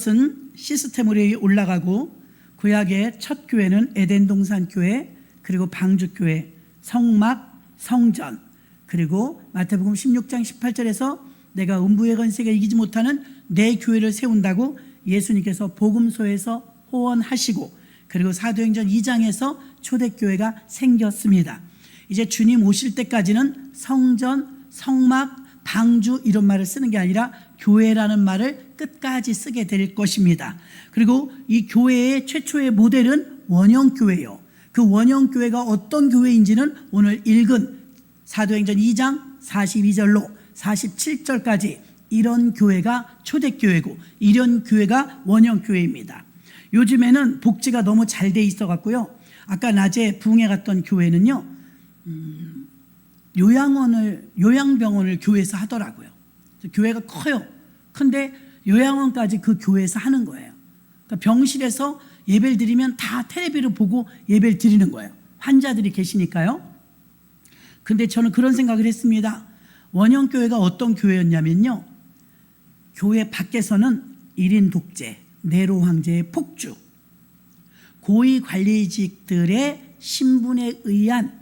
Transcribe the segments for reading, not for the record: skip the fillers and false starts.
것은 시스템으로 올라가고 구약의 첫 교회는 에덴 동산 교회, 그리고 방주 교회, 성막, 성전, 그리고 마태복음 16장 18절에서 내가 음부의 권세가 이기지 못하는 내 교회를 세운다고 예수님께서 복음서에서 호언하시고, 그리고 사도행전 2장에서 초대교회가 생겼습니다. 이제 주님 오실 때까지는 성전, 성막, 방주 이런 말을 쓰는 게 아니라 교회라는 말을 끝까지 쓰게 될 것입니다. 그리고 이 교회의 최초의 모델은 원형교회예요. 그 원형교회가 어떤 교회인지는 오늘 읽은 사도행전 2장 42절로 47절까지 이런 교회가 초대교회고 이런 교회가 원형교회입니다. 요즘에는 복지가 너무 잘 돼 있어 갖고요, 아까 낮에 부흥회 갔던 교회는요, 요양병원을 교회에서 하더라고요. 교회가 커요. 근데 요양원까지 그 교회에서 하는 거예요. 그러니까 병실에서 예배를 드리면 다 텔레비를 보고 예배를 드리는 거예요. 환자들이 계시니까요. 근데 저는 그런 생각을 했습니다. 원형교회가 어떤 교회였냐면요, 교회 밖에서는 1인 독재, 네로 황제의 폭주, 고위 관리직들의 신분에 의한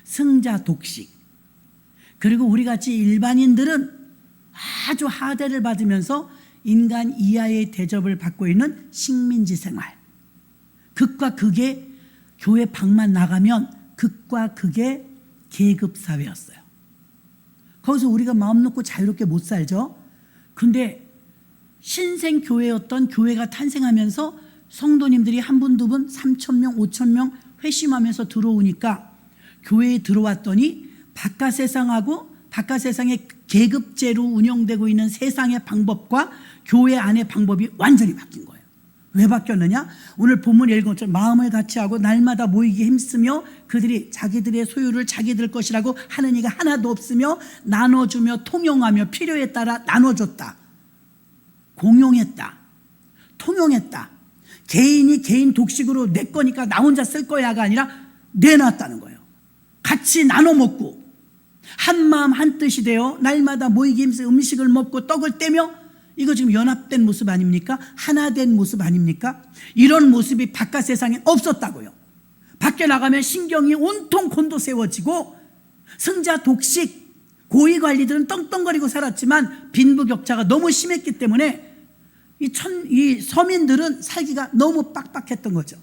승자 독식, 그리고 우리같이 일반인들은 아주 하대를 받으면서 인간 이하의 대접을 받고 있는 식민지 생활, 극과 극의 교회 밖만 나가면 극과 극의 계급사회였어요. 거기서 우리가 마음 놓고 자유롭게 못 살죠. 근데 신생교회였던 교회가 탄생하면서 성도님들이 한 분, 두 분, 3,000명, 5,000명 회심하면서 들어오니까 교회에 들어왔더니 바깥 세상하고 바깥 세상의 계급제로 운영되고 있는 세상의 방법과 교회 안의 방법이 완전히 바뀐 거예요. 왜 바뀌었느냐? 오늘 본문 읽은 것처럼 마음을 같이 하고 날마다 모이기 힘쓰며 그들이 자기들의 소유를 자기들 것이라고 하는 이가 하나도 없으며 나눠주며 통용하며 필요에 따라 나눠줬다. 공용했다. 통용했다. 개인이 개인 독식으로 내 거니까 나 혼자 쓸 거야가 아니라 내놨다는 거예요. 같이 나눠 먹고 한 마음 한 뜻이 되어 날마다 모이기 힘쓰며 음식을 먹고 떡을 떼며, 이거 지금 연합된 모습 아닙니까? 하나 된 모습 아닙니까? 이런 모습이 바깥 세상에 없었다고요. 밖에 나가면 신경이 온통 곤도세워지고 승자 독식, 고위 관리들은 떵떵거리고 살았지만 빈부격차가 너무 심했기 때문에 이 서민들은 살기가 너무 빡빡했던 거죠.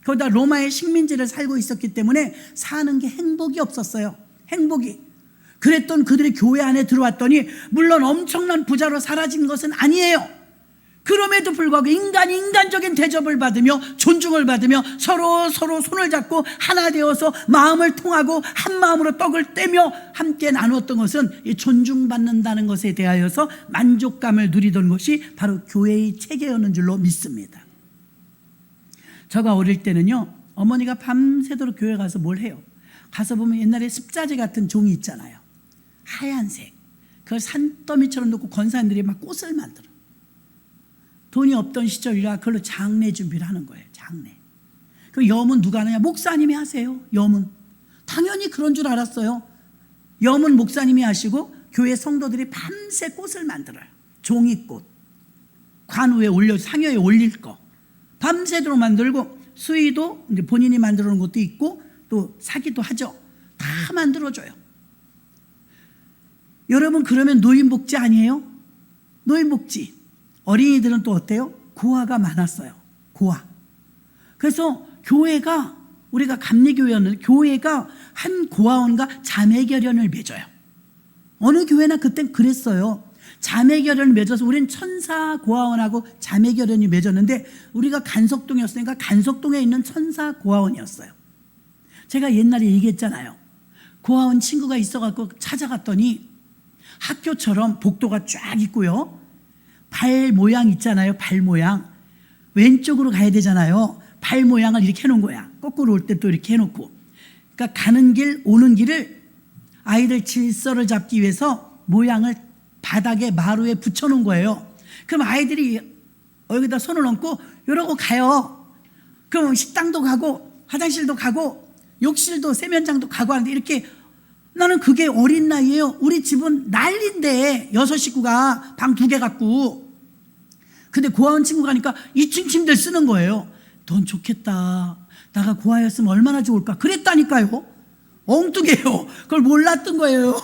거기다 로마의 식민지를 살고 있었기 때문에 사는 게 행복이 없었어요. 행복이. 그랬던 그들이 교회 안에 들어왔더니 물론 엄청난 부자로 사라진 것은 아니에요. 그럼에도 불구하고 인간이 인간적인 대접을 받으며 존중을 받으며 서로 손을 잡고 하나 되어서 마음을 통하고 한 마음으로 떡을 떼며 함께 나누었던 것은 이 존중받는다는 것에 대하여서 만족감을 누리던 것이 바로 교회의 체계였는 줄로 믿습니다. 제가 어릴 때는요, 어머니가 밤새도록 교회 가서 뭘 해요? 가서 보면 옛날에 습자지 같은 종이 있잖아요. 하얀색. 그걸 산더미처럼 놓고 권사님들이 막 꽃을 만들어. 돈이 없던 시절이라 그걸로 장례 준비를 하는 거예요. 장례. 그 염은 누가 하느냐? 목사님이 하세요. 염은. 당연히 그런 줄 알았어요. 염은 목사님이 하시고 교회 성도들이 밤새 꽃을 만들어요. 종이꽃. 관 위에 올려, 상여에 올릴 거. 밤새도록 만들고 수의도 이제 본인이 만들어 놓은 것도 있고 또 사기도 하죠. 다 만들어줘요. 여러분, 그러면 노인복지 아니에요? 노인복지. 어린이들은 또 어때요? 고아가 많았어요. 고아. 그래서 교회가, 우리가 감리교회는 교회가 한 고아원과 자매결연을 맺어요. 어느 교회나 그땐 그랬어요. 자매결연을 맺어서 우린 천사고아원하고 자매결연이 맺었는데 우리가 간석동이었으니까 간석동에 있는 천사고아원이었어요. 제가 옛날에 얘기했잖아요. 고아원 친구가 있어갖고 찾아갔더니 학교처럼 복도가 쫙 있고요, 발 모양 있잖아요. 발 모양 왼쪽으로 가야 되잖아요. 발 모양을 이렇게 해놓은 거야. 거꾸로 올 때 또 이렇게 해놓고. 그러니까 가는 길 오는 길을 아이들 질서를 잡기 위해서 모양을 바닥에 마루에 붙여놓은 거예요. 그럼 아이들이 여기다 손을 얹고 이러고 가요. 그럼 식당도 가고 화장실도 가고 욕실도 세면장도 가고 하는데, 이렇게 나는 그게 어린 나이에요. 우리 집은 난리인데 6 식구가 방 2개 갖고. 근데 고아원 친구 가니까 2층 침대를 쓰는 거예요. 넌 좋겠다. 나가 고아였으면 얼마나 좋을까. 그랬다니까요. 엉뚱해요. 그걸 몰랐던 거예요.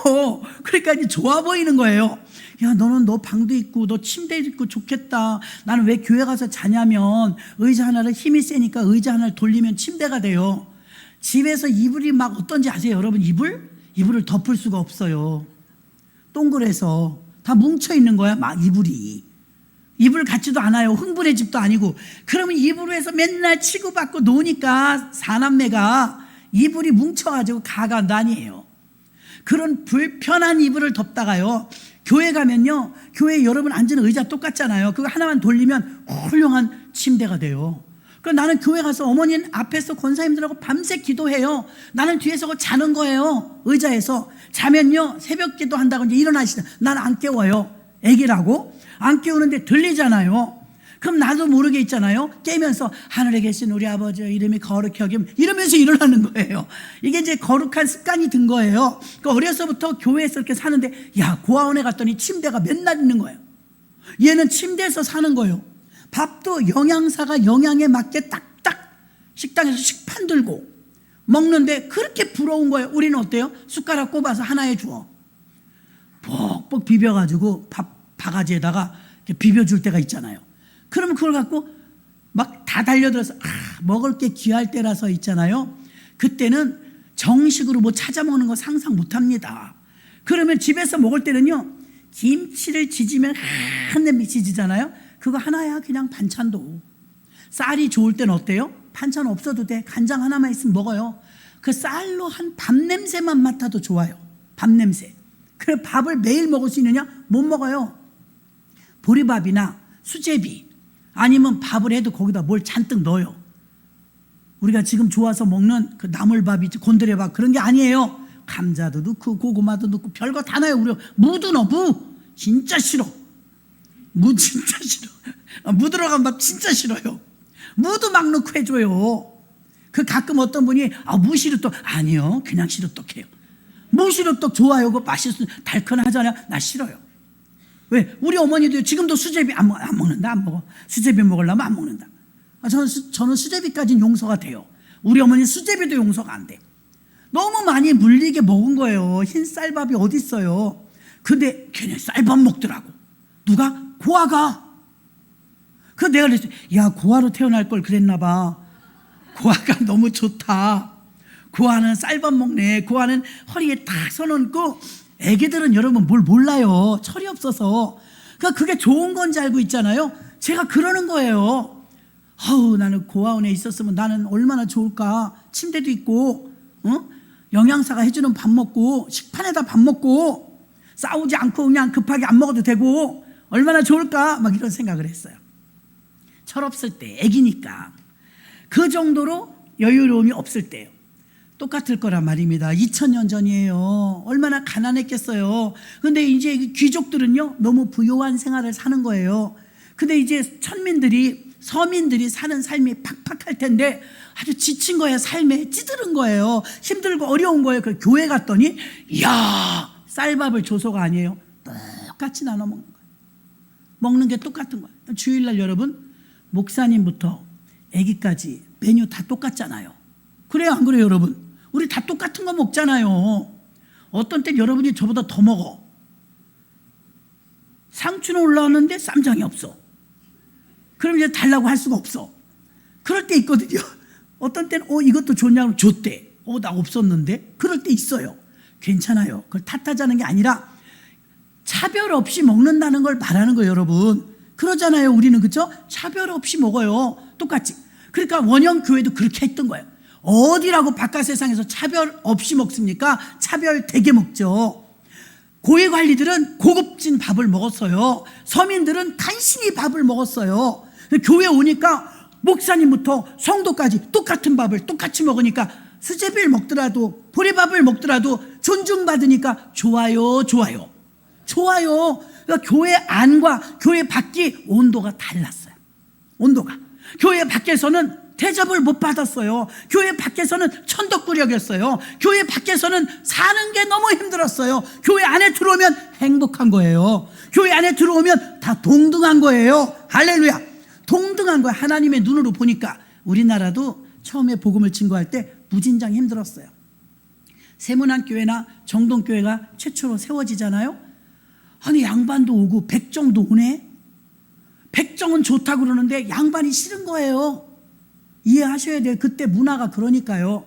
그러니까 이제 좋아 보이는 거예요. 야, 너는 너 방도 있고 너 침대 있고 좋겠다. 나는 왜 교회 가서 자냐면 의자 하나를 힘이 세니까 의자 하나를 돌리면 침대가 돼요. 집에서 이불이 막 어떤지 아세요? 여러분, 이불을 덮을 수가 없어요. 동그래서 다 뭉쳐 있는 거야. 막 이불 같지도 않아요. 흥분의 집도 아니고. 그러면 이불 위에서 맨날 치고받고 노니까 사남매가 이불이 뭉쳐가지고 가간다니에요. 그런 불편한 이불을 덮다가요, 교회 가면요, 교회 여러분 앉은 의자 똑같잖아요. 그거 하나만 돌리면 훌륭한 침대가 돼요. 그럼 나는 교회 가서 어머니 앞에서 권사님들하고 밤새 기도해요. 나는 뒤에서 자는 거예요. 의자에서 자면요, 새벽 기도 한다고 이제 일어나시다. 난 안 깨워요. 애기라고 안 깨우는데 들리잖아요. 그럼 나도 모르게 있잖아요. 깨면서 하늘에 계신 우리 아버지 이름이 거룩히 여김 이러면서 일어나는 거예요. 이게 이제 거룩한 습관이 든 거예요. 그러니까 어려서부터 교회에서 이렇게 사는데, 야, 고아원에 갔더니 침대가 맨날 있는 거예요. 얘는 침대에서 사는 거예요. 밥도 영양사가 영양에 맞게 딱딱 식당에서 식판 들고 먹는데 그렇게 부러운 거예요. 우리는 어때요? 숟가락 꼽아서 하나에 주어 뻑뻑 비벼가지고 밥 바가지에다가 비벼줄 때가 있잖아요. 그러면 그걸 갖고 막 다 달려들어서 먹을 게 귀할 때라서 있잖아요. 그때는 정식으로 뭐 찾아 먹는 거 상상 못합니다. 그러면 집에서 먹을 때는요, 김치를 지지면 한 냄비 지지잖아요. 그거 하나야. 그냥 반찬도. 쌀이 좋을 때는 어때요? 반찬 없어도 돼. 간장 하나만 있으면 먹어요. 그 쌀로 한 밥 냄새만 맡아도 좋아요. 밥 냄새. 그래, 밥을 매일 먹을 수 있느냐? 못 먹어요. 보리밥이나 수제비 아니면 밥을 해도 거기다 뭘 잔뜩 넣어요. 우리가 지금 좋아서 먹는 그 나물밥이 곤드레밥 그런 게 아니에요. 감자도 넣고 고구마도 넣고 별거 다 넣어요. 우리 무도 넣어. 무 진짜 싫어. 무 진짜 싫어. 무 들어간 밥 진짜 싫어요. 무도 막 넣고 해줘요. 그 가끔 어떤 분이 무시루떡 아니요, 그냥 시루떡 해요. 무시루떡 좋아요. 그거 맛있어, 달큰하잖아요. 나 싫어요. 왜? 우리 어머니도 지금도 수제비 안 먹는다. 안 먹어. 수제비 먹으려면 안 먹는다. 저는 수제비까지는 용서가 돼요. 우리 어머니 수제비도 용서가 안 돼. 너무 많이 물리게 먹은 거예요. 흰 쌀밥이 어디 있어요. 근데 걔네 쌀밥 먹더라고. 누가? 고아가. 그래서 내가 그랬어요. 야, 고아로 태어날 걸 그랬나 봐. 고아가 너무 좋다. 고아는 쌀밥 먹네. 고아는 허리에 딱 서놓고. 애기들은 여러분 뭘 몰라요. 철이 없어서. 그러니까 그게 좋은 건지 알고 있잖아요. 제가 그러는 거예요. 나는 고아원에 있었으면 나는 얼마나 좋을까. 침대도 있고, 영양사가 해주는 밥 먹고, 식판에다 밥 먹고, 싸우지 않고 그냥 급하게 안 먹어도 되고, 얼마나 좋을까. 막 이런 생각을 했어요. 철없을 때, 애기니까. 그 정도로 여유로움이 없을 때요. 똑같을 거란 말입니다. 2000년 전이에요. 얼마나 가난했겠어요. 근데 이제 귀족들은요, 너무 부유한 생활을 사는 거예요. 근데 이제 서민들이 사는 삶이 팍팍할 텐데 아주 지친 거예요. 삶에 찌들은 거예요. 힘들고 어려운 거예요. 그 교회 갔더니, 이야, 쌀밥을 줘서가 아니에요. 똑같이 나눠 먹는 거예요. 먹는 게 똑같은 거예요. 주일날 여러분, 목사님부터 애기까지 메뉴 다 똑같잖아요. 그래요, 안 그래요, 여러분? 우리 다 똑같은 거 먹잖아요. 어떤 땐 여러분이 저보다 더 먹어. 상추는 올라왔는데 쌈장이 없어. 그럼 이제 달라고 할 수가 없어. 그럴 때 있거든요. 어떤 땐 이것도 좋냐고 줬대. 나 없었는데. 그럴 때 있어요. 괜찮아요. 그걸 탓하자는 게 아니라 차별 없이 먹는다는 걸 말하는 거예요, 여러분. 그러잖아요, 우리는. 그렇죠? 차별 없이 먹어요. 똑같이. 그러니까 원형교회도 그렇게 했던 거예요. 어디라고 바깥 세상에서 차별 없이 먹습니까? 차별 되게 먹죠. 고위 관리들은 고급진 밥을 먹었어요. 서민들은 간신히 밥을 먹었어요. 교회 오니까 목사님부터 성도까지 똑같은 밥을 똑같이 먹으니까 수제비를 먹더라도 보리밥을 먹더라도 존중받으니까 좋아요. 그러니까 교회 안과 교회 밖이 온도가 달랐어요. 온도가. 교회 밖에서는 대접을 못 받았어요. 교회 밖에서는 천덕꾸러기였어요. 교회 밖에서는 사는 게 너무 힘들었어요. 교회 안에 들어오면 행복한 거예요. 교회 안에 들어오면 다 동등한 거예요. 할렐루야. 동등한 거예요. 하나님의 눈으로 보니까. 우리나라도 처음에 복음을 증거할 때 무진장 힘들었어요. 세문안교회나 정동교회가 최초로 세워지잖아요. 아니 양반도 오고 백정도 오네. 백정은 좋다고 그러는데 양반이 싫은 거예요. 이해하셔야 돼요. 그때 문화가 그러니까요.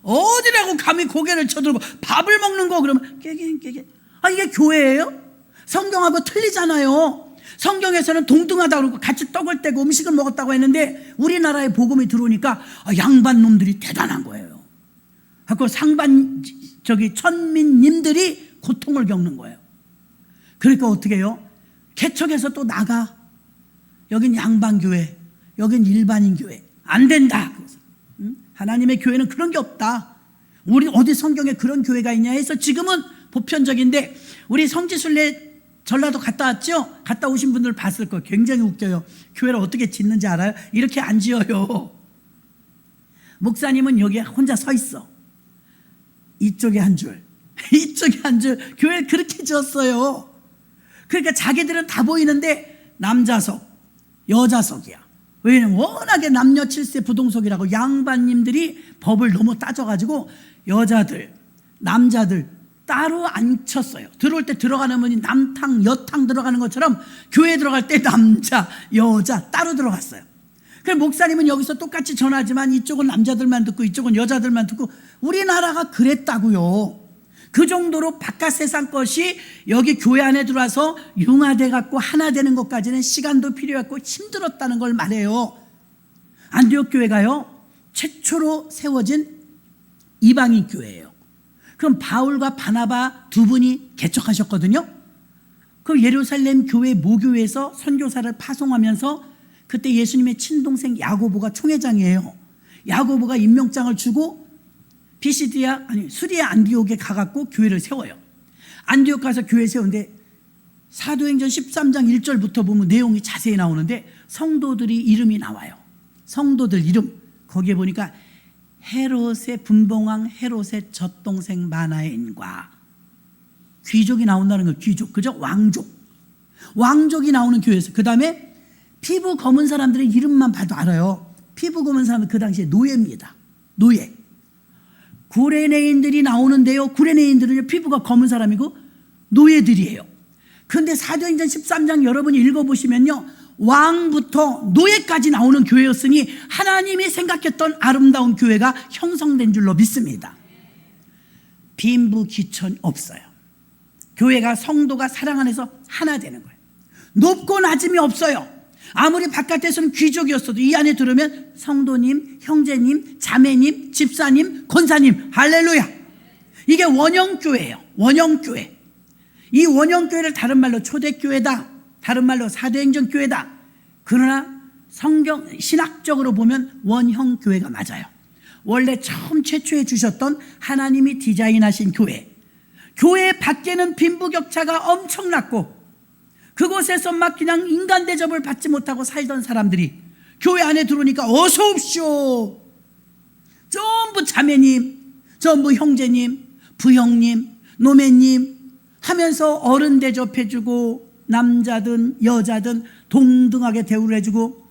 어디라고 감히 고개를 쳐들고 밥을 먹는 거 그러면 깨게. 아 이게 교회예요? 성경하고 틀리잖아요. 성경에서는 동등하다고 그러고 같이 떡을 떼고 음식을 먹었다고 했는데 우리나라에 복음이 들어오니까 양반 놈들이 대단한 거예요. 그래서 천민님들이 고통을 겪는 거예요. 그러니까 어떻게 해요? 개척해서 또 나가. 여긴 양반교회, 여긴 일반인 교회. 안 된다. 그래서 하나님의 교회는 그런 게 없다. 우리 어디 성경에 그런 교회가 있냐 해서 지금은 보편적인데 우리 성지순례 전라도 갔다 왔죠? 갔다 오신 분들 봤을 거예요. 굉장히 웃겨요. 교회를 어떻게 짓는지 알아요? 이렇게 안 지어요. 목사님은 여기에 혼자 서 있어. 이쪽에 한 줄, 이쪽에 한 줄. 교회를 그렇게 지었어요. 그러니까 자기들은 다 보이는데 남자석, 여자석이야. 왜냐면 워낙에 남녀 7세 부동석이라고 양반님들이 법을 너무 따져가지고 여자들, 남자들 따로 앉혔어요. 들어올 때 들어가는 분이 남탕, 여탕 들어가는 것처럼 교회 들어갈 때 남자, 여자 따로 들어갔어요. 그래서 목사님은 여기서 똑같이 전하지만 이쪽은 남자들만 듣고 이쪽은 여자들만 듣고 우리나라가 그랬다고요. 그 정도로 바깥 세상 것이 여기 교회 안에 들어와서 융화돼 갖고 하나 되는 것까지는 시간도 필요했고 힘들었다는 걸 말해요. 안디옥 교회가요 최초로 세워진 이방인 교회예요. 그럼 바울과 바나바 두 분이 개척하셨거든요. 그 예루살렘 교회 모교회에서 선교사를 파송하면서 그때 예수님의 친동생 야고보가 총회장이에요. 야고보가 임명장을 주고 수리아 안디옥에 가갖고 교회를 세워요. 안디옥 가서 교회 세우는데 사도행전 13장 1절부터 보면 내용이 자세히 나오는데 성도들이 이름이 나와요. 성도들 이름. 거기에 보니까 헤롯의 분봉왕 헤롯의 젖동생 마나엔과 귀족이 나온다는 거예요. 귀족. 그죠? 왕족이 나오는 교회에서. 그 다음에 피부 검은 사람들의 이름만 봐도 알아요. 피부 검은 사람은 그 당시에 노예입니다. 노예. 구레네인들이 나오는데요. 구레네인들은 피부가 검은 사람이고 노예들이에요. 그런데 사도행전 13장 여러분이 읽어보시면요. 왕부터 노예까지 나오는 교회였으니 하나님이 생각했던 아름다운 교회가 형성된 줄로 믿습니다. 빈부귀천 없어요. 교회가 성도가 사랑 안에서 하나 되는 거예요. 높고 낮음이 없어요. 아무리 바깥에서는 귀족이었어도 이 안에 들으면 성도님, 형제님, 자매님, 집사님, 권사님. 할렐루야. 이게 원형교회예요. 원형교회. 이 원형교회를 다른 말로 초대교회다, 다른 말로 사도행전교회다. 그러나 신학적으로 보면 원형교회가 맞아요. 원래 처음 최초에 주셨던 하나님이 디자인하신 교회. 교회 밖에는 빈부격차가 엄청났고 그곳에서 막 그냥 인간 대접을 받지 못하고 살던 사람들이 교회 안에 들어오니까 어서 옵시오. 전부 자매님, 전부 형제님, 부형님, 노매님 하면서 어른 대접해주고 남자든 여자든 동등하게 대우를 해주고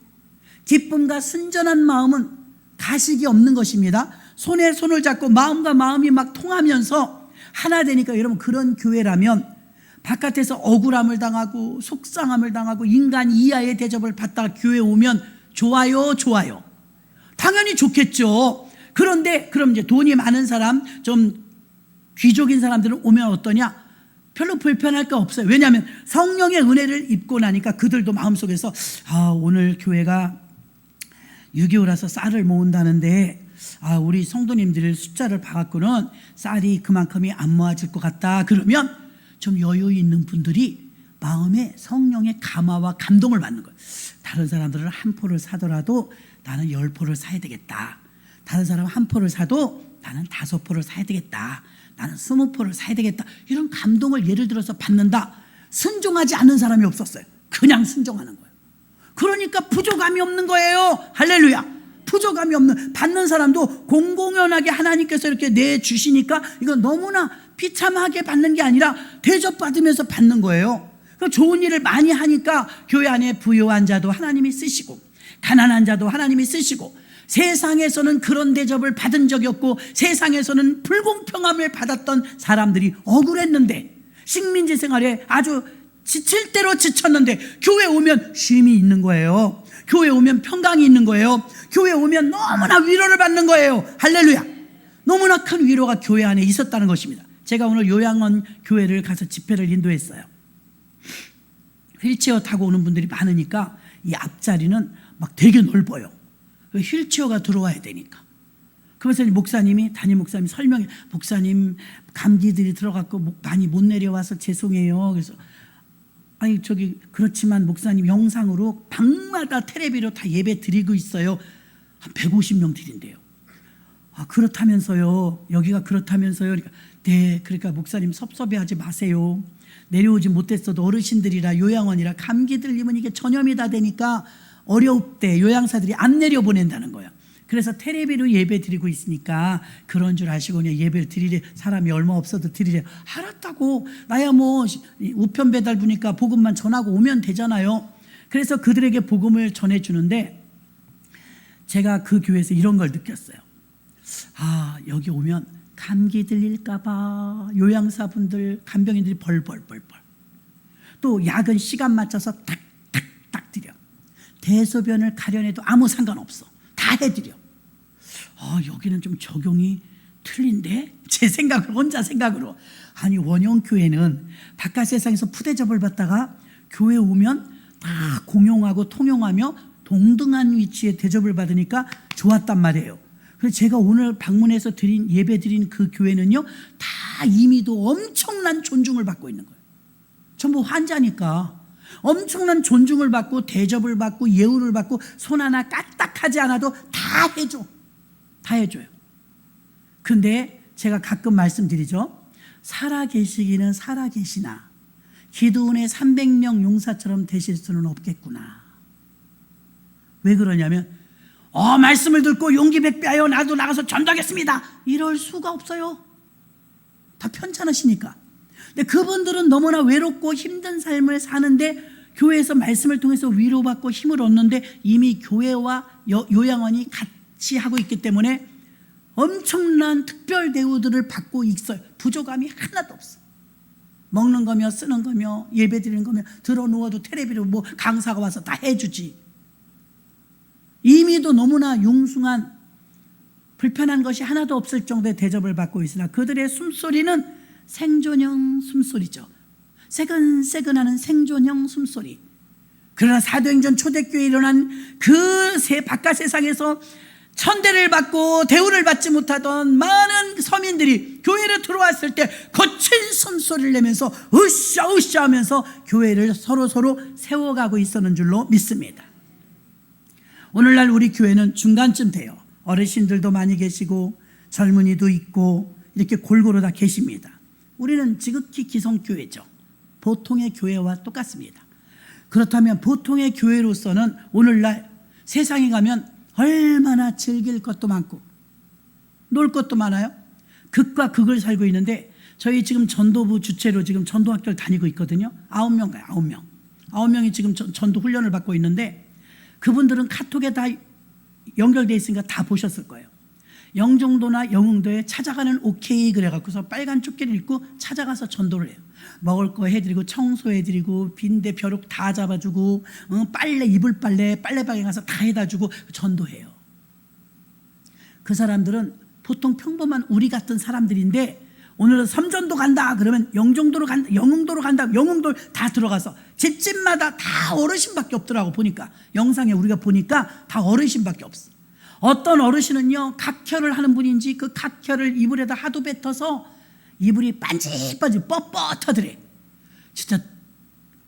기쁨과 순전한 마음은 가식이 없는 것입니다. 손에 손을 잡고 마음과 마음이 막 통하면서 하나 되니까 여러분 그런 교회라면 바깥에서 억울함을 당하고 속상함을 당하고 인간 이하의 대접을 받다가 교회에 오면 좋아요. 당연히 좋겠죠. 그런데 그럼 이제 돈이 많은 사람, 좀 귀족인 사람들은 오면 어떠냐? 별로 불편할 거 없어요. 왜냐하면 성령의 은혜를 입고 나니까 그들도 마음속에서 오늘 교회가 6.25라서 쌀을 모은다는데 우리 성도님들 숫자를 봐갖고는 쌀이 그만큼이 안 모아질 것 같다. 그러면 좀 여유 있는 분들이 마음에 성령의 감화와 감동을 받는 거예요. 다른 사람들은 한 포를 사더라도 나는 10포를 사야 되겠다. 다른 사람은 한 포를 사도 나는 5포를 사야 되겠다. 나는 20포를 사야 되겠다. 이런 감동을 예를 들어서 받는다. 순종하지 않는 사람이 없었어요. 그냥 순종하는 거예요. 그러니까 부족함이 없는 거예요. 할렐루야. 부족함이 없는, 받는 사람도 공공연하게 하나님께서 이렇게 내주시니까 이건 너무나 비참하게 받는 게 아니라 대접받으면서 받는 거예요. 좋은 일을 많이 하니까 교회 안에 부유한 자도 하나님이 쓰시고 가난한 자도 하나님이 쓰시고, 세상에서는 그런 대접을 받은 적이 없고 세상에서는 불공평함을 받았던 사람들이 억울했는데, 식민지 생활에 아주 지칠 대로 지쳤는데 교회 오면 쉼이 있는 거예요. 교회 오면 평강이 있는 거예요. 교회 오면 너무나 위로를 받는 거예요. 할렐루야. 너무나 큰 위로가 교회 안에 있었다는 것입니다. 제가 오늘 요양원 교회를 가서 집회를 인도했어요. 휠체어 타고 오는 분들이 많으니까 이 앞자리는 막 되게 넓어요. 휠체어가 들어와야 되니까. 그래서 목사님이, 담임 목사님이 설명해, 목사님 감기들이 들어갔고 많이 못 내려와서 죄송해요. 그래서 아니 저기 그렇지만 목사님 영상으로 방마다 텔레비로 다 예배 드리고 있어요. 한 150명 드린대요. 아 그렇다면서요. 여기가 그렇다면서요. 그러니까 네, 그러니까 목사님 섭섭해하지 마세요. 내려오지 못했어도 어르신들이라 요양원이라 감기 들리면 이게 전염이 다 되니까 어려울 때 요양사들이 안 내려보낸다는 거예요. 그래서 텔레비로 예배 드리고 있으니까 그런 줄 아시고 그냥 예배를 드리래, 사람이 얼마 없어도 드리래. 알았다고. 나야 뭐 우편 배달 부니까 복음만 전하고 오면 되잖아요. 그래서 그들에게 복음을 전해주는데 제가 그 교회에서 이런 걸 느꼈어요. 아 여기 오면 감기 들릴까 봐 요양사분들 간병인들이 벌벌벌벌, 또 약은 시간 맞춰서 탁탁탁 드려. 대소변을 가려내도 아무 상관없어. 다 해드려. 여기는 좀 적용이 틀린데? 제 생각으로, 혼자 생각으로. 아니 원형교회는 바깥 세상에서 푸대접을 받다가 교회 오면 다 공용하고 통용하며 동등한 위치에 대접을 받으니까 좋았단 말이에요. 그래서 제가 오늘 방문해서 예배 드린 그 교회는요, 다 이미도 엄청난 존중을 받고 있는 거예요. 전부 환자니까 엄청난 존중을 받고 대접을 받고 예우를 받고 손 하나 까딱하지 않아도 다 해줘. 다 해줘요. 근데 제가 가끔 말씀드리죠. 살아계시기는 살아계시나 기드온의 300명 용사처럼 되실 수는 없겠구나. 왜 그러냐면 말씀을 듣고 용기 백배하여 나도 나가서 전도하겠습니다. 이럴 수가 없어요. 다 편찮으시니까. 근데 그분들은 너무나 외롭고 힘든 삶을 사는데 교회에서 말씀을 통해서 위로받고 힘을 얻는데 이미 교회와 요양원이 같이 하고 있기 때문에 엄청난 특별 대우들을 받고 있어요. 부족함이 하나도 없어. 먹는 거며 쓰는 거며 예배 드리는 거며 들어 누워도 텔레비로 뭐 강사가 와서 다 해주지. 이미도 너무나 융숭한 불편한 것이 하나도 없을 정도의 대접을 받고 있으나 그들의 숨소리는 생존형 숨소리죠. 새근새근하는 생존형 숨소리. 그러나 사도행전 초대교회에 일어난 그 바깥 세상에서 천대를 받고 대우를 받지 못하던 많은 서민들이 교회로 들어왔을 때 거친 숨소리를 내면서 으쌰으쌰 하면서 교회를 서로 세워가고 있었는 줄로 믿습니다. 오늘날 우리 교회는 중간쯤 돼요. 어르신들도 많이 계시고 젊은이도 있고 이렇게 골고루 다 계십니다. 우리는 지극히 기성교회죠. 보통의 교회와 똑같습니다. 그렇다면 보통의 교회로서는 오늘날 세상에 가면 얼마나 즐길 것도 많고 놀 것도 많아요. 극과 극을 살고 있는데 저희 지금 전도부 주체로 지금 전도학교를 다니고 있거든요. 9명 가요. 9명. 9명이 지금 전도 훈련을 받고 있는데 그분들은 카톡에 다 연결되어 있으니까 다 보셨을 거예요. 영종도나 영흥도에 찾아가는 오케이 그래갖고서 빨간 조끼를 입고 찾아가서 전도를 해요. 먹을 거 해드리고 청소해드리고 빈대 벼룩 다 잡아주고 빨래 이불 빨래방에 가서 다 해다주고 전도해요. 그 사람들은 보통 평범한 우리 같은 사람들인데 오늘은 섬전도 간다 그러면 영종도로 간다, 영흥도로 간다, 영흥도 다 들어가서 집집마다 다 어르신밖에 없더라고. 보니까 영상에 우리가 보니까 다 어르신밖에 없어. 어떤 어르신은요 각혈을 하는 분인지 그 각혈을 이불에다 하도 뱉어서 이불이 반질반질 뻣뻣하더래. 진짜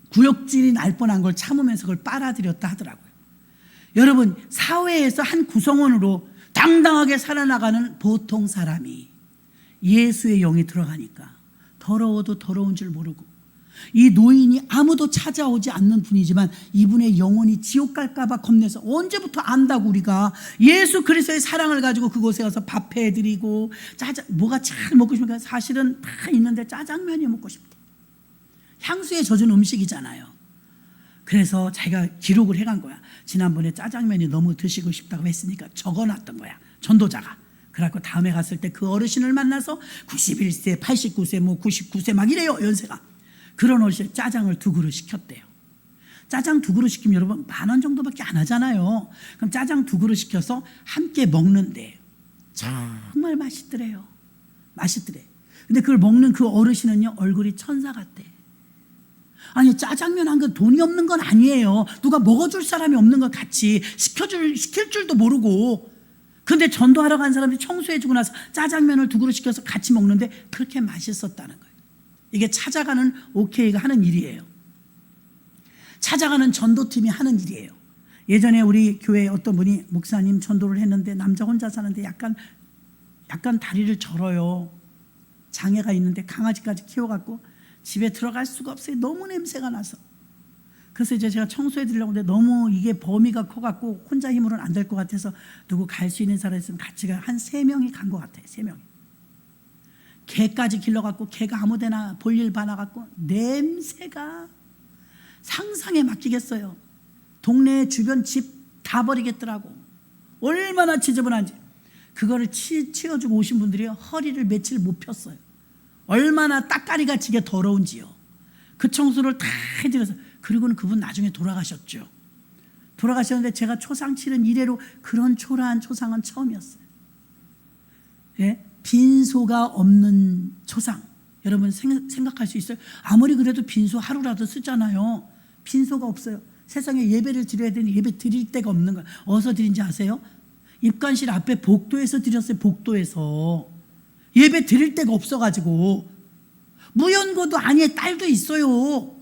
구역질이 날 뻔한 걸 참으면서 그걸 빨아들였다 하더라고요. 여러분, 사회에서 한 구성원으로 당당하게 살아나가는 보통 사람이 예수의 영이 들어가니까 더러워도 더러운 줄 모르고 이 노인이 아무도 찾아오지 않는 분이지만 이분의 영혼이 지옥 갈까봐 겁내서 언제부터 안다고 우리가 예수 그리스도의 사랑을 가지고 그곳에 가서 밥 해드리고 뭐가 잘 먹고 싶으니까 사실은 다 있는데 짜장면이 먹고 싶대. 향수에 젖은 음식이잖아요. 그래서 자기가 기록을 해간 거야. 지난번에 짜장면이 너무 드시고 싶다고 했으니까 적어놨던 거야, 전도자가. 그래갖고 다음에 갔을 때 그 어르신을 만나서 91세, 89세, 99세 막 이래요, 연세가. 그런 어르신 짜장을 2그릇 시켰대요. 짜장 2그릇 시키면 여러분 10,000원 정도밖에 안 하잖아요. 그럼 짜장 2그릇 시켜서 함께 먹는데 정말 맛있더래요. 맛있더래. 근데 그걸 먹는 그 어르신은요, 얼굴이 천사 같대. 아니, 짜장면 한 건 돈이 없는 건 아니에요. 누가 먹어줄 사람이 없는 건 같이 시킬 줄도 모르고. 근데 전도하러 간 사람이 청소해주고 나서 짜장면을 2그릇 시켜서 같이 먹는데 그렇게 맛있었다는 거예요. 이게 찾아가는 OK가 하는 일이에요. 찾아가는 전도팀이 하는 일이에요. 예전에 우리 교회에 어떤 분이 목사님 전도를 했는데 남자 혼자 사는데 약간 다리를 절어요. 장애가 있는데 강아지까지 키워갖고 집에 들어갈 수가 없어요. 너무 냄새가 나서. 그래서 이제 제가 청소해 드리려고 하는데 너무 이게 범위가 커갖고 혼자 힘으로는 안 될 것 같아서 누구 갈 수 있는 사람 있으면 같이 가. 한 3명이 간 것 같아요. 3명이. 개까지 길러갖고 개가 아무데나 볼일 봐놔갖고 냄새가 상상에 맡기겠어요. 동네 주변 집 다 버리겠더라고. 얼마나 지저분한지. 그거를 치워주고 오신 분들이 허리를 며칠 못 폈어요. 얼마나 따까리가 지게 더러운지요. 그 청소를 다 해드려서. 그리고는 그분 나중에 돌아가셨죠. 돌아가셨는데 제가 초상치는 이래로 그런 초라한 초상은 처음이었어요. 예? 빈소가 없는 초상. 여러분 생각할 수 있어요? 아무리 그래도 빈소 하루라도 쓰잖아요. 빈소가 없어요. 세상에 예배를 드려야 되는데 예배 드릴 데가 없는 거예요. 어디서 드린지 아세요? 입관실 앞에 복도에서 드렸어요. 복도에서. 예배 드릴 데가 없어가지고. 무연고도 아니에요. 딸도 있어요.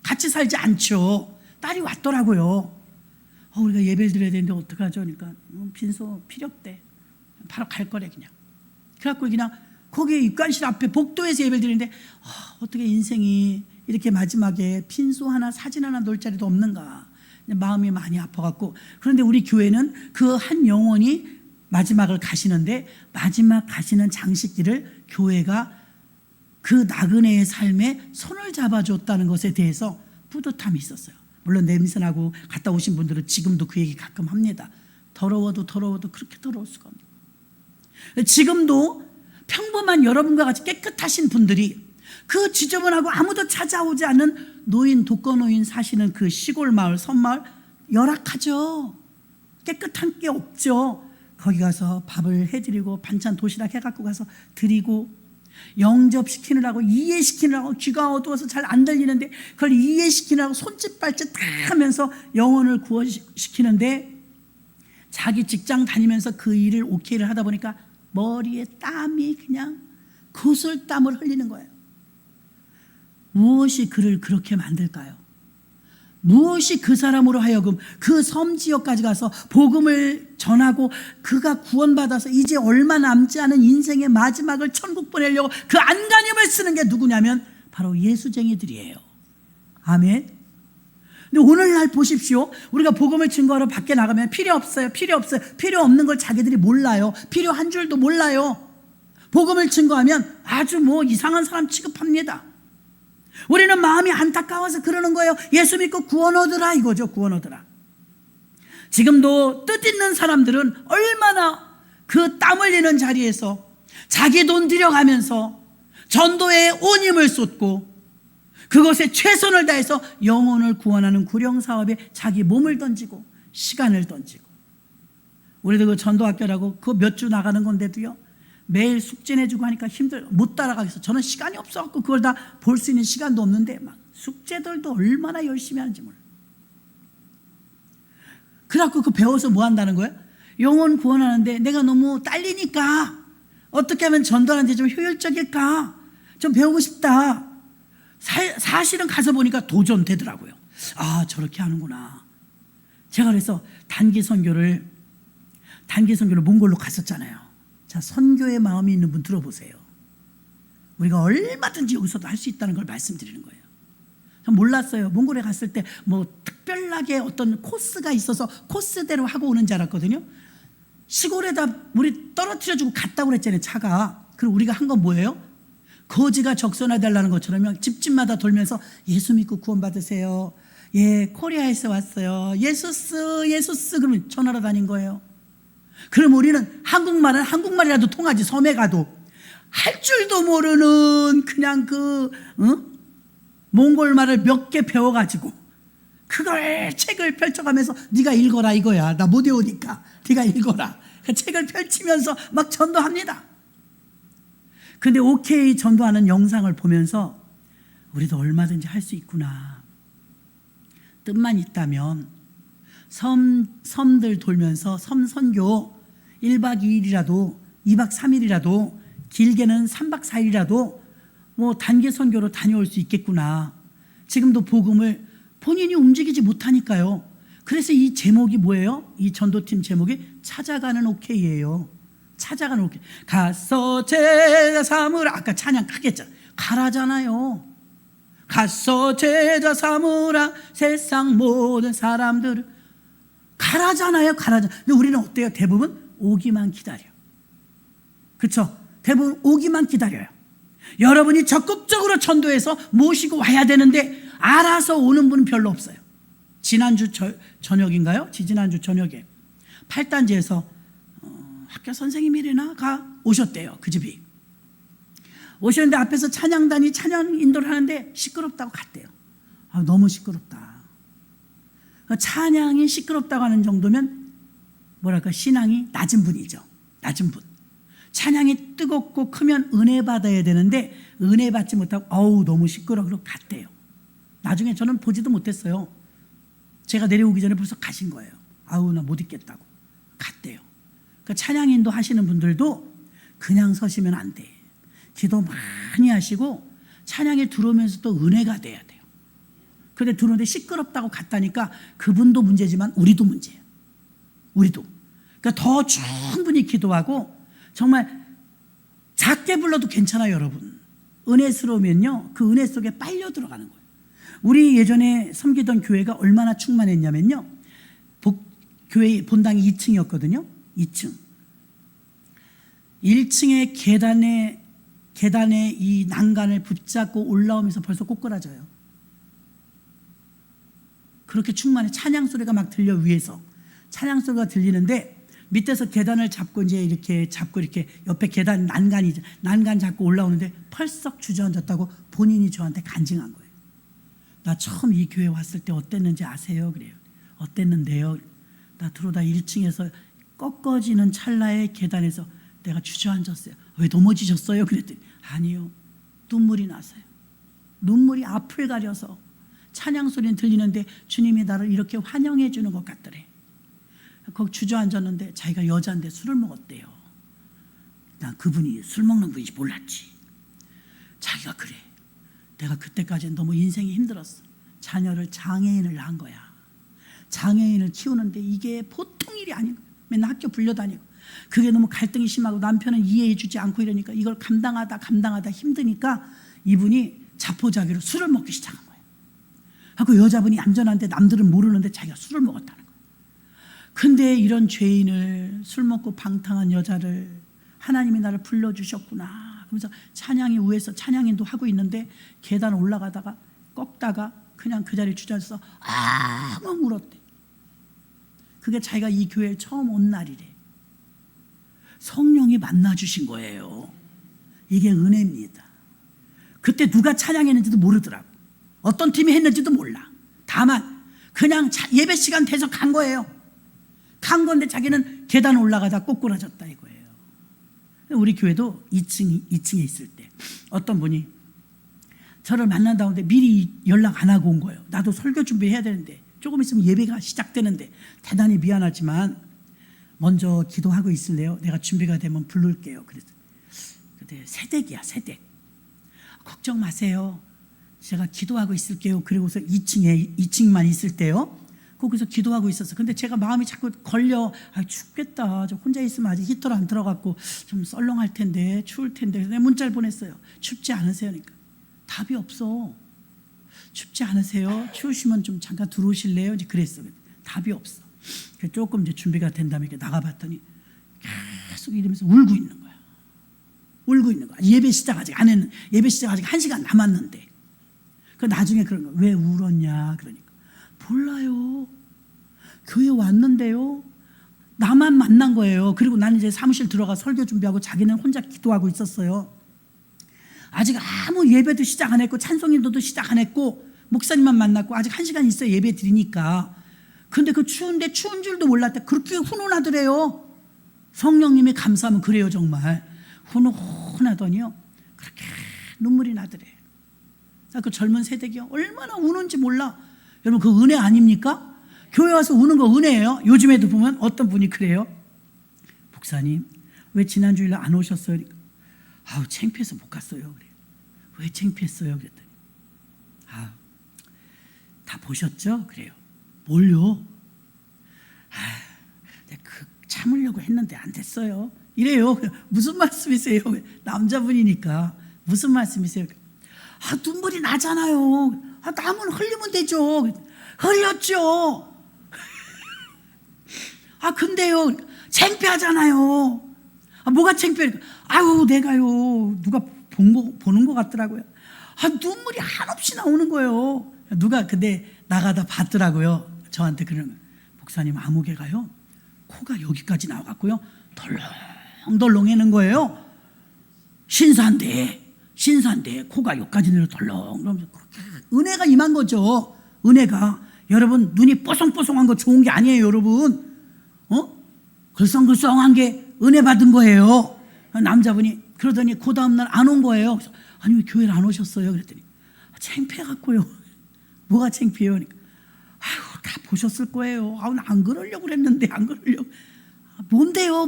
같이 살지 않죠. 딸이 왔더라고요. 우리가 예배를 드려야 되는데 어떡하죠? 그러니까 빈소 필요 없대. 바로 갈 거래 그냥. 그래갖고 그냥 거기 입관실 앞에 복도에서 예배를 드리는데 어떻게 인생이 이렇게 마지막에 빈소 하나 사진 하나 놓을 자리도 없는가. 마음이 많이 아파갖고. 그런데 우리 교회는 그 한 영혼이 마지막을 가시는데 마지막 가시는 장식기를 교회가 그 나그네의 삶에 손을 잡아줬다는 것에 대해서 뿌듯함이 있었어요. 물론 냄새나고 갔다 오신 분들은 지금도 그 얘기 가끔 합니다. 더러워도 그렇게 더러울 수가 없네요. 지금도 평범한 여러분과 같이 깨끗하신 분들이 그 지저분하고 아무도 찾아오지 않는 노인, 독거노인 사시는 그 시골 마을, 섬마을 열악하죠. 깨끗한 게 없죠. 거기 가서 밥을 해드리고 반찬 도시락 해갖고 가서 드리고 영접시키느라고 이해시키느라고 귀가 어두워서 잘 안 들리는데 그걸 이해시키느라고 손짓 발짓 다 하면서 영혼을 구원시키는데 자기 직장 다니면서 그 일을 오케이를 하다 보니까 머리에 땀이 그냥 구슬땀을 흘리는 거예요. 무엇이 그를 그렇게 만들까요? 무엇이 그 사람으로 하여금 그 섬 지역까지 가서 복음을 전하고 그가 구원받아서 이제 얼마 남지 않은 인생의 마지막을 천국 보내려고 그 안간힘을 쓰는 게 누구냐면 바로 예수쟁이들이에요. 아멘. 근데 오늘날 보십시오. 우리가 복음을 증거하러 밖에 나가면 필요 없어요. 필요 없는 걸 자기들이 몰라요. 필요한 줄도 몰라요. 복음을 증거하면 아주 이상한 사람 취급합니다. 우리는 마음이 안타까워서 그러는 거예요. 예수 믿고 구원 얻으라 이거죠. 구원 얻으라. 지금도 뜻 있는 사람들은 얼마나 그 땀 흘리는 자리에서 자기 돈 들여가면서 전도에 온 힘을 쏟고 그것에 최선을 다해서 영혼을 구원하는 구령사업에 자기 몸을 던지고 시간을 던지고. 우리도 그 전도학교라고 그거 몇 주 나가는 건데도요, 매일 숙제 내주고 하니까 못 따라가겠어. 저는 시간이 없어갖고 그걸 다 볼 수 있는 시간도 없는데 막 숙제들도 얼마나 열심히 하는지 몰라. 그래갖고 그 배워서 뭐 한다는 거예요? 영혼 구원하는데 내가 너무 딸리니까 어떻게 하면 전도하는데 좀 효율적일까? 좀 배우고 싶다. 사실은 가서 보니까 도전되더라고요. 아, 저렇게 하는구나. 제가 그래서 단기 선교를 몽골로 갔었잖아요. 자, 선교의 마음이 있는 분 들어보세요. 우리가 얼마든지 여기서도 할 수 있다는 걸 말씀드리는 거예요. 몰랐어요. 몽골에 갔을 때 뭐 특별하게 어떤 코스가 있어서 코스대로 하고 오는 줄 알았거든요. 시골에다 우리 떨어뜨려주고 갔다고 그랬잖아요, 차가. 그리고 우리가 한 건 뭐예요? 거지가 적선해달라는 것처럼 집집마다 돌면서 예수 믿고 구원 받으세요. 예, 코리아에서 왔어요. 예수스 그러면 전화로 다닌 거예요. 그럼 우리는 한국말이라도 통하지. 섬에 가도 할 줄도 모르는 그냥 몽골 말을 몇 개 배워가지고 그걸 책을 펼쳐가면서 네가 읽어라 이거야. 나 못 외우니까 네가 읽어라. 그 책을 펼치면서 막 전도합니다. 근데 오케이 전도하는 영상을 보면서 우리도 얼마든지 할 수 있구나. 뜻만 있다면 섬들 돌면서 섬 선교 1박 2일이라도 2박 3일이라도 길게는 3박 4일이라도 뭐 단기 선교로 다녀올 수 있겠구나. 지금도 복음을 본인이 움직이지 못하니까요. 그래서 이 제목이 뭐예요? 이 전도팀 제목이 찾아가는 오케이예요. 찾아가는 오케이. 가서 제자 삼으라. 아까 찬양 크게 했잖아요. 가라잖아요. 가서 제자 삼으라 세상 모든 사람들을 가라잖아요. 가라잖아요. 근데 우리는 어때요? 대부분 오기만 기다려. 그렇죠? 대부분 오기만 기다려요. 여러분이 적극적으로 전도해서 모시고 와야 되는데 알아서 오는 분은 별로 없어요. 지난주 저녁인가요? 지난주 저녁에 8단지에서 학교 선생님이래나 오셨대요. 그 집이 오셨는데 앞에서 찬양단이 찬양 인도를 하는데 시끄럽다고 갔대요. 너무 시끄럽다. 찬양이 시끄럽다고 하는 정도면 뭐랄까 신앙이 낮은 분이죠. 낮은 분. 찬양이 뜨겁고 크면 은혜 받아야 되는데 은혜 받지 못하고 너무 시끄러워 그러고 갔대요. 나중에 저는 보지도 못했어요. 제가 내려오기 전에 벌써 가신 거예요. 나 못 있겠다고 갔대요. 그러니까 찬양 인도 하시는 분들도 그냥 서시면 안 돼. 기도 많이 하시고 찬양에 들어오면서 또 은혜가 돼야 돼요. 그런데 들어오는데 시끄럽다고 갔다니까 그분도 문제지만 우리도 문제예요. 우리도. 그러니까 더 충분히 기도하고 정말 작게 불러도 괜찮아요, 여러분. 은혜스러우면요, 그 은혜 속에 빨려 들어가는 거예요. 우리 예전에 섬기던 교회가 얼마나 충만했냐면요, 교회 본당이 2층이었거든요. 2층. 1층의 계단에 이 난간을 붙잡고 올라오면서 벌써 꼬꾸라져요. 그렇게 충만해. 찬양 소리가 막 들려, 위에서. 찬양 소리가 들리는데 밑에서 계단을 잡고 이렇게 옆에 계단 난간 잡고 올라오는데 펄썩 주저앉았다고 본인이 저한테 간증한 거예요. 나 처음 이 교회 왔을 때 어땠는지 아세요? 그래요. 어땠는데요? 나 들어오다 1층에서 꺾어지는 찰나의 계단에서 내가 주저앉았어요. 왜 넘어지셨어요? 그랬더니 아니요. 눈물이 나서요. 눈물이 앞을 가려서 찬양 소리는 들리는데 주님이 나를 이렇게 환영해 주는 것 같더래. 거기 주저앉았는데 자기가 여자인데 술을 먹었대요. 난 그분이 술 먹는 분인지 몰랐지. 자기가 그래. 내가 그때까지는 너무 인생이 힘들었어. 자녀를 장애인을 낳은 거야. 장애인을 키우는데 이게 보통 일이 아닌 거야. 맨날 학교 불려다니고. 그게 너무 갈등이 심하고 남편은 이해해 주지 않고 이러니까 이걸 감당하다 힘드니까 이분이 자포자기로 술을 먹기 시작한 거예요. 그 여자분이 얌전한데 남들은 모르는데 자기가 술을 먹었다는 거예요. 근데 이런 죄인을, 술 먹고 방탕한 여자를 하나님이 나를 불러주셨구나 그러면서 찬양이 위에서 찬양인도 하고 있는데 계단 올라가다가 꺾다가 그냥 그 자리에 주저앉아서 막 울었대. 그게 자기가 이 교회에 처음 온 날이래. 성령이 만나주신 거예요. 이게 은혜입니다. 그때 누가 찬양했는지도 모르더라고. 어떤 팀이 했는지도 몰라. 다만 그냥 예배 시간 돼서 간 거예요. 간 건데 자기는 계단 올라가다 꼬꾸라졌다 이거예요. 우리 교회도 2층에 있을 때 어떤 분이 저를 만난다고 하는데 미리 연락 안 하고 온 거예요. 나도 설교 준비해야 되는데 조금 있으면 예배가 시작되는데 대단히 미안하지만 먼저 기도하고 있을래요? 내가 준비가 되면 부를게요. 그래서 근데 새댁이야, 새댁. 걱정 마세요. 제가 기도하고 있을게요. 그리고서 2층만 있을 때요. 거기서 기도하고 있었어. 근데 제가 마음이 자꾸 걸려. 춥겠다. 저 혼자 있으면 아직 히터를 안 들어갔고 좀 썰렁할 텐데, 추울 텐데. 내가 문자를 보냈어요. 춥지 않으세요? 그러니까 답이 없어. 춥지 않으세요? 추우시면 좀 잠깐 들어오실래요? 이제 그랬어. 답이 없어. 조금 이제 준비가 된 다음에 나가봤더니 계속 이러면서 울고 있는 거야. 울고 있는 거야. 예배 시작 아직 안 했는, 예배 시작 아직 1시간 남았는데. 그 나중에 그런 거, 왜 울었냐? 그러니까. 몰라요. 교회 왔는데요. 나만 만난 거예요. 그리고 나는 이제 사무실 들어가 설교 준비하고 자기는 혼자 기도하고 있었어요. 아직 아무 예배도 시작 안 했고 찬송인도도 시작 안 했고 목사님만 만났고 아직 1시간 있어요. 예배 드리니까. 근데 그 추운데 추운 줄도 몰랐대. 그렇게 훈훈하더래요. 성령님이 감사하면 그래요. 정말 훈훈하더니요. 그렇게 눈물이 나더래요. 그 젊은 세대기요. 얼마나 우는지 몰라. 여러분 그 은혜 아닙니까? 교회 와서 우는 거 은혜예요. 요즘에도 보면 어떤 분이 그래요. 목사님 왜 지난주일에 안 오셨어요? 그러니까, 아우 창피해서 못 갔어요. 그래요. 왜 창피했어요? 그랬더니 다 보셨죠? 그래요. 뭘요? 내가 참으려고 했는데 안 됐어요. 이래요. 무슨 말씀이세요? 남자분이니까 무슨 말씀이세요? 눈물이 나잖아요. 남은 흘리면 되죠. 흘렸죠. 근데요 창피하잖아요. 뭐가 창피해? 아유 내가요 누가 보는 것 같더라고요. 눈물이 한없이 나오는 거예요. 누가 근데 나가다 봤더라고요. 저한테 그러는 거예요. 목사님 아무개가요 코가 여기까지 나와갖고요 덜렁덜렁해는 거예요. 신사인데 코가 여기까지 내려 덜렁. 은혜가 임한 거죠. 은혜가. 여러분 눈이 뽀송뽀송한 거 좋은 게 아니에요. 여러분 글썽글썽한 게 은혜 받은 거예요. 남자분이 그러더니 그 다음날 안 온 거예요. 그래서 아니 왜 교회를 안 오셨어요? 그랬더니 창피해갖고요. 뭐가 창피해요? 그러니까 아유 다 보셨을 거예요. 안 그러려고 그랬는데 안 그러려고. 뭔데요?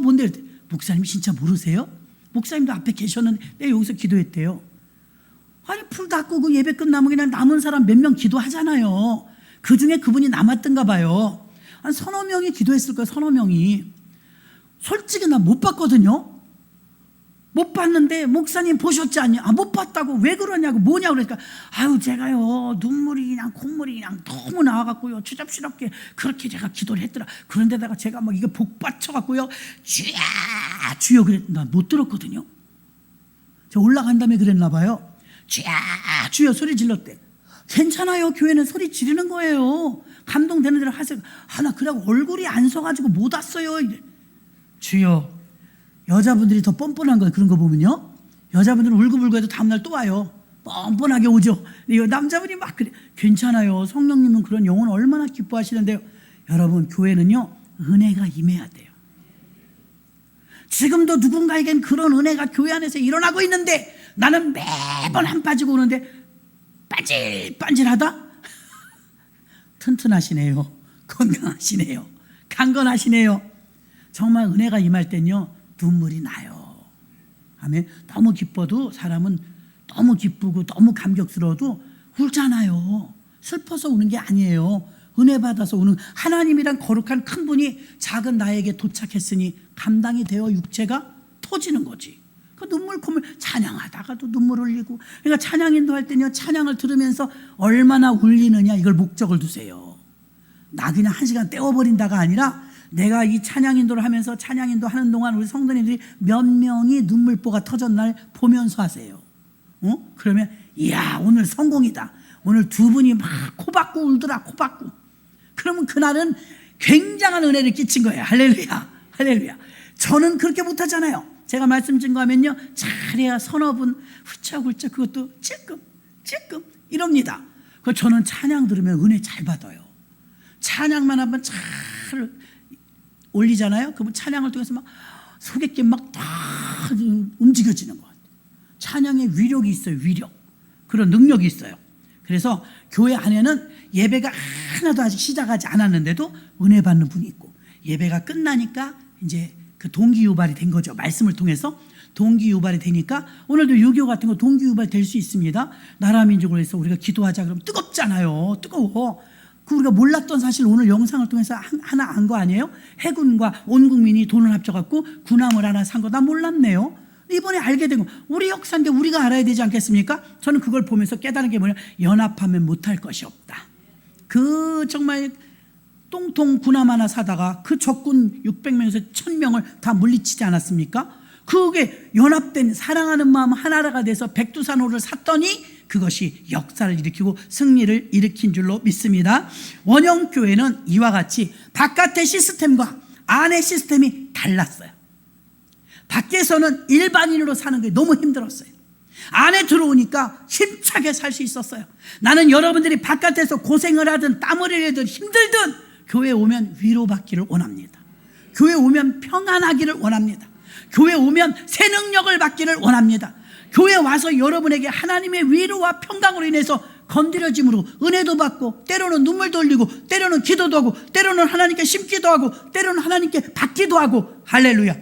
목사님 진짜 모르세요? 목사님도 앞에 계셨는데 내가 여기서 기도했대요. 아니 불 다 끄고 예배 끝나면 그냥 남은 사람 몇 명 기도하잖아요. 그 중에 그분이 남았던가 봐요. 한 서너 명이 기도했을 거예요. 서너 명이. 솔직히 나 못 봤거든요. 못 봤는데 목사님 보셨지 않냐? 못 봤다고. 왜 그러냐고. 뭐냐고. 그러니까 아유 제가요 눈물이 그냥 콧물이 그냥 너무 나와갖고요 추잡스럽게 그렇게 제가 기도를 했더라. 그런데다가 제가 막 이게 복받쳐갖고요 주여 그랬는데 나 못 들었거든요. 저 올라간 다음에 그랬나 봐요. 주여 소리 질렀대. 괜찮아요. 교회는 소리 지르는 거예요. 감동되는 대로 하세요. 나 그러고 얼굴이 안 서가지고 못 왔어요. 주여. 여자분들이 더 뻔뻔한 거예요. 그런 거 보면요. 여자분들은 울고불고 해도 다음날 또 와요. 뻔뻔하게 오죠. 남자분이 막 그래. 괜찮아요. 성령님은 그런 영혼 얼마나 기뻐하시는데요. 여러분 교회는요 은혜가 임해야 돼요. 지금도 누군가에겐 그런 은혜가 교회 안에서 일어나고 있는데 나는 매번 한 빠지고 오는데 반질반질하다? 튼튼하시네요. 건강하시네요. 강건하시네요. 정말 은혜가 임할 땐요 눈물이 나요. 아멘. 너무 기뻐도 사람은 너무 기쁘고 너무 감격스러워도 울잖아요. 슬퍼서 우는 게 아니에요. 은혜 받아서 우는 하나님이란 거룩한 큰 분이 작은 나에게 도착했으니 감당이 되어 육체가 터지는 거지. 그 눈물 콧물 찬양하다가도 눈물 흘리고. 그러니까 찬양인도 할 때는요 찬양을 들으면서 얼마나 울리느냐 이걸 목적을 두세요. 나 그냥 1시간 떼어버린다가 아니라 내가 이 찬양인도를 하면서 찬양인도 하는 동안 우리 성도님들이 몇 명이 눈물보가 터졌날 보면서 하세요. 그러면 이야 오늘 성공이다. 오늘 두 분이 막 코박고 울더라. 코박고. 그러면 그날은 굉장한 은혜를 끼친 거예요. 할렐루야. 할렐루야. 저는 그렇게 못하잖아요. 제가 말씀 증거하면요 잘해야 서너 분 훌쩍훌쩍 그것도 찔끔 이럽니다. 그 저는 찬양 들으면 은혜 잘 받아요. 찬양만 한번 잘 올리잖아요. 그러면 찬양을 통해서 막 소개낌 막 다 움직여지는 것 같아요. 찬양의 위력이 있어요. 위력. 그런 능력이 있어요. 그래서 교회 안에는 예배가 하나도 아직 시작하지 않았는데도 은혜 받는 분이 있고 예배가 끝나니까 이제 그 동기유발이 된 거죠. 말씀을 통해서 동기유발이 되니까 오늘도 유교 같은 거 동기유발 될 수 있습니다. 나라 민족을 위해서 우리가 기도하자 그러면 뜨겁잖아요. 뜨거워. 그 우리가 몰랐던 사실 오늘 영상을 통해서 하나 안 거 아니에요? 해군과 온 국민이 돈을 합쳐갖고 군함을 하나 산 거 나 몰랐네요. 이번에 알게 된 거, 우리 역사인데 우리가 알아야 되지 않겠습니까? 저는 그걸 보면서 깨달은 게 뭐냐, 연합하면 못할 것이 없다. 그 정말 똥통 군함 하나 사다가 그 적군 600명에서 1000명을 다 물리치지 않았습니까? 그게 연합된 사랑하는 마음 하나가 돼서 백두산호를 샀더니 그것이 역사를 일으키고 승리를 일으킨 줄로 믿습니다. 원형교회는 이와 같이 바깥의 시스템과 안의 시스템이 달랐어요. 밖에서는 일반인으로 사는 게 너무 힘들었어요. 안에 들어오니까 힘차게 살 수 있었어요. 나는 여러분들이 바깥에서 고생을 하든 땀을 흘리든 힘들든 교회에 오면 위로받기를 원합니다. 교회에 오면 평안하기를 원합니다. 교회에 오면 새 능력을 받기를 원합니다. 교회에 와서 여러분에게 하나님의 위로와 평강으로 인해서 건드려짐으로 은혜도 받고, 때로는 눈물도 흘리고, 때로는 기도도 하고, 때로는 하나님께 심기도 하고, 때로는 하나님께 받기도 하고, 할렐루야.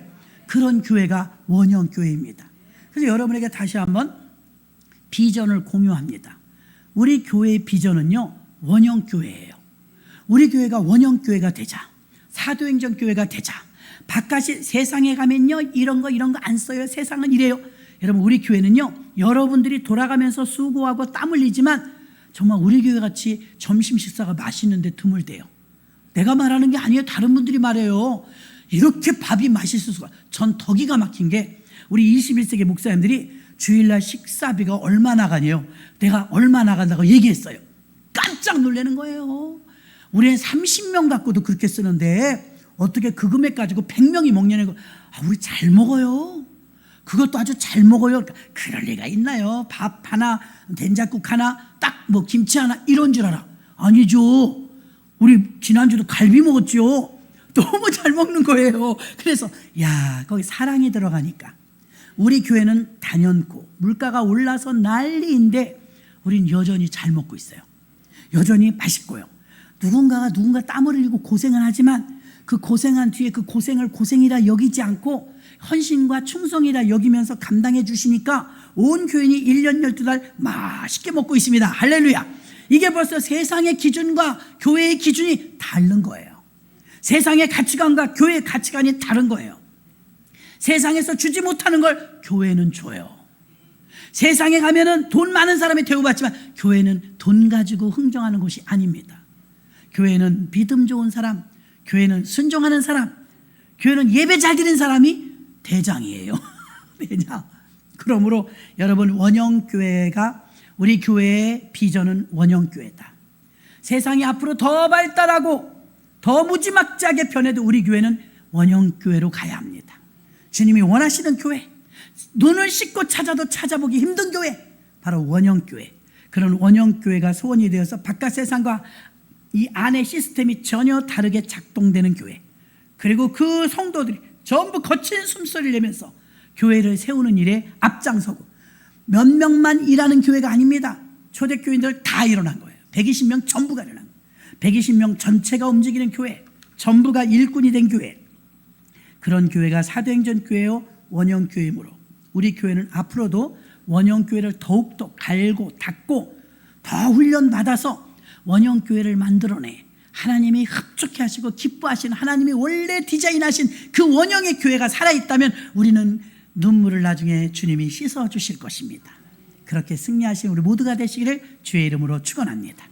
그런 교회가 원형교회입니다. 그래서 여러분에게 다시 한번 비전을 공유합니다. 우리 교회의 비전은요, 원형교회예요. 우리 교회가 원형교회가 되자, 사도행전 교회가 되자. 바깥이 세상에 가면요, 이런 거 안 써요. 세상은 이래요. 여러분, 우리 교회는요, 여러분들이 돌아가면서 수고하고 땀 흘리지만 정말 우리 교회 같이 점심 식사가 맛있는데 드물대요. 내가 말하는 게 아니에요. 다른 분들이 말해요. 이렇게 밥이 맛있을 수가. 전 더 기가 막힌 게, 우리 21세기 목사님들이 주일날 식사비가 얼마 나가냐요. 내가 얼마 나간다고 얘기했어요. 깜짝 놀라는 거예요. 우리는 30명 갖고도 그렇게 쓰는데 어떻게 그 금액 가지고 100명이 먹냐는 거. 우리 잘 먹어요. 그것도 아주 잘 먹어요. 그럴 리가 있나요? 밥 하나, 된장국 하나, 딱 뭐 김치 하나, 이런 줄 알아. 아니죠. 우리 지난주도 갈비 먹었죠. 너무 잘 먹는 거예요. 그래서 야, 거기 사랑이 들어가니까. 우리 교회는 단연코 물가가 올라서 난리인데 우린 여전히 잘 먹고 있어요. 여전히 맛있고요. 누군가 땀을 흘리고 고생을 하지만 그 고생한 뒤에 그 고생을 고생이라 여기지 않고 헌신과 충성이라 여기면서 감당해 주시니까 온 교인이 1년 12달 맛있게 먹고 있습니다. 할렐루야. 이게 벌써 세상의 기준과 교회의 기준이 다른 거예요. 세상의 가치관과 교회의 가치관이 다른 거예요. 세상에서 주지 못하는 걸 교회는 줘요. 세상에 가면은 돈 많은 사람이 대우받지만 교회는 돈 가지고 흥정하는 곳이 아닙니다. 교회는 믿음 좋은 사람, 교회는 순종하는 사람, 교회는 예배 잘 드리는 사람이 대장이에요. 대장. 그러므로 여러분, 원형교회가, 우리 교회의 비전은 원형교회다. 세상이 앞으로 더 발달하고 더 무지막지하게 변해도 우리 교회는 원형교회로 가야 합니다. 주님이 원하시는 교회, 눈을 씻고 찾아도 찾아보기 힘든 교회, 바로 원형교회. 그런 원형교회가 소원이 되어서 바깥 세상과 이 안의 시스템이 전혀 다르게 작동되는 교회, 그리고 그 성도들이 전부 거친 숨소리를 내면서 교회를 세우는 일에 앞장서고, 몇 명만 일하는 교회가 아닙니다. 초대교인들 다 일어난 거예요. 120명 전부가 일어난 거예요. 120명 전체가 움직이는 교회, 전부가 일꾼이 된 교회. 그런 교회가 사도행전 교회요, 원형교회이므로 우리 교회는 앞으로도 원형교회를 더욱더 갈고 닦고 더 훈련받아서 원형교회를 만들어내 하나님이 흡족해 하시고 기뻐하신, 하나님이 원래 디자인하신 그 원형의 교회가 살아있다면 우리는 눈물을 나중에 주님이 씻어주실 것입니다. 그렇게 승리하신 우리 모두가 되시기를 주의 이름으로 축원합니다.